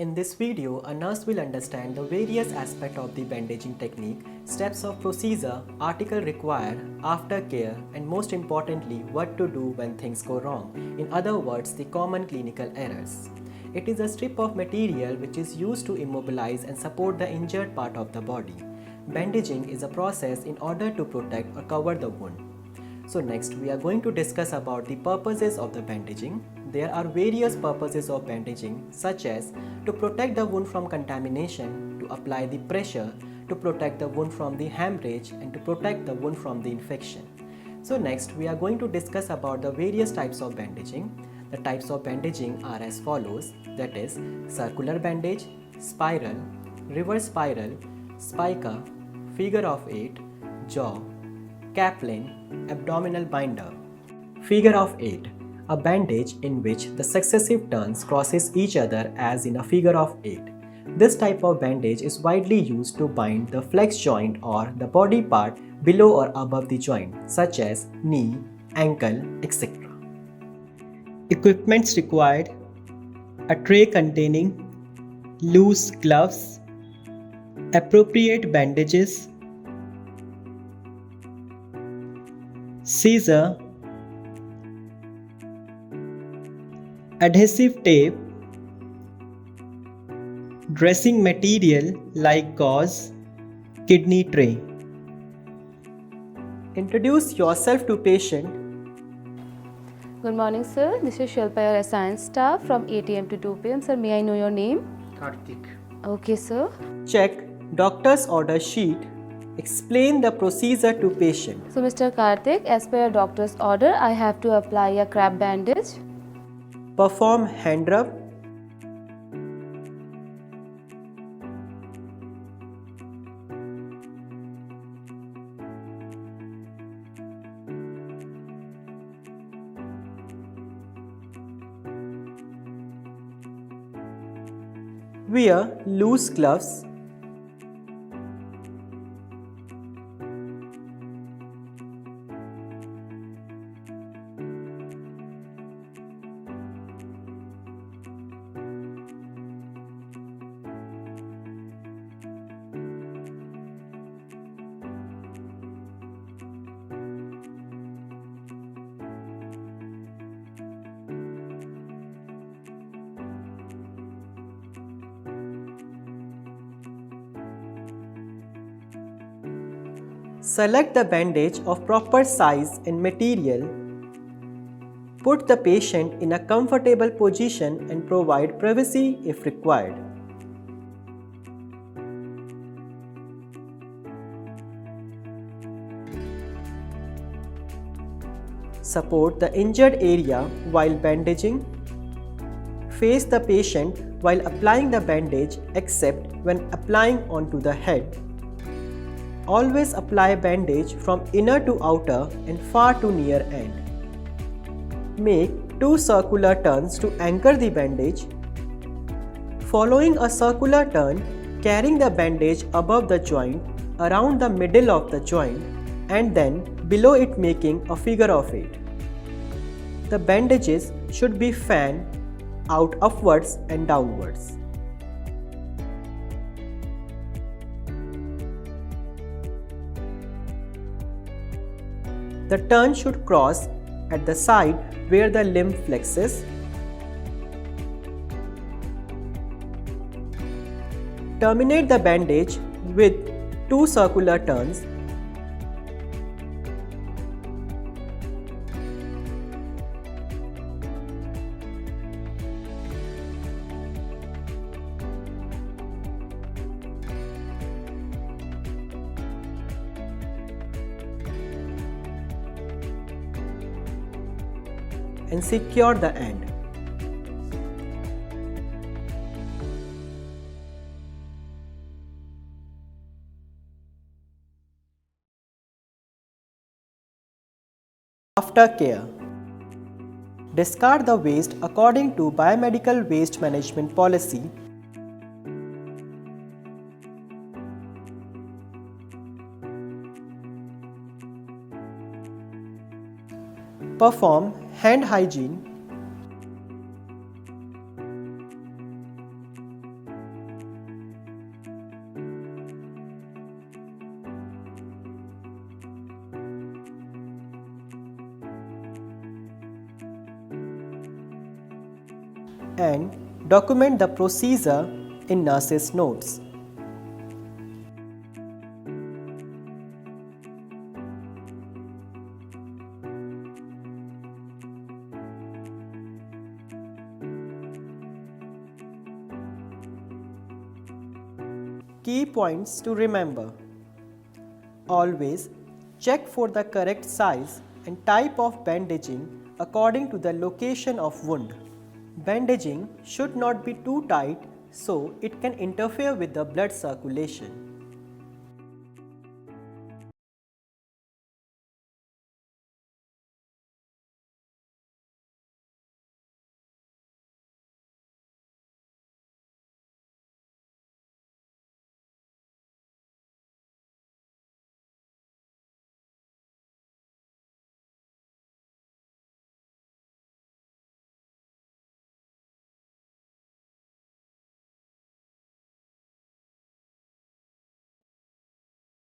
In this video, a nurse will understand the various aspects of the bandaging technique, steps of procedure, article required, aftercare, and most importantly, what to do when things go wrong. In other words, the common clinical errors. It is a strip of material which is used to immobilize and support the injured part of the body. Bandaging is a process in order to protect or cover the wound. So next we are going to discuss about the purposes of the bandaging. There are various purposes of bandaging such as to protect the wound from contamination, to apply the pressure, to protect the wound from the hemorrhage and to protect the wound from the infection. So next we are going to discuss about the various types of bandaging. The types of bandaging are as follows, that is circular bandage, spiral, reverse spiral, spica, figure-of-eight, jaw, Kaplan, abdominal binder. Figure-of-eight, a bandage in which the successive turns crosses each other as in a figure of 8. This type of bandage is widely used to bind the flex joint or the body part below or above the joint such as knee, ankle, etc. Equipments required: a tray containing loose gloves, appropriate bandages, scissor, adhesive tape, dressing material like gauze, kidney tray. Introduce yourself to patient. Good morning, sir. This is Shilpa, your assigned staff from 8 a.m. to 2 p.m. Sir, may I know your name? Karthik. Okay, sir. Check doctor's order sheet. Explain the procedure to patient. So, Mr. Karthik, as per your doctor's order, I have to apply a crab bandage. Perform hand rub. Wear loose gloves. Select the bandage of proper size and material. Put the patient in a comfortable position and provide privacy if required. Support the injured area while bandaging. Face the patient while applying the bandage except when applying onto the head. Always apply bandage from inner to outer and far to near end. Make 2 circular turns to anchor the bandage. Following a circular turn, carrying the bandage above the joint, around the middle of the joint, and then below it, making a figure of 8. The bandages should be fanned out upwards and downwards. The turn should cross at the side where the limb flexes. Terminate the bandage with 2 circular turns. And secure the end. Aftercare. Discard the waste according to biomedical waste management policy. Perform hand hygiene. and document the procedure in nurse's notes. Key points to remember. Always check for the correct size and type of bandaging according to the location of wound. Bandaging should not be too tight so it can interfere with the blood circulation.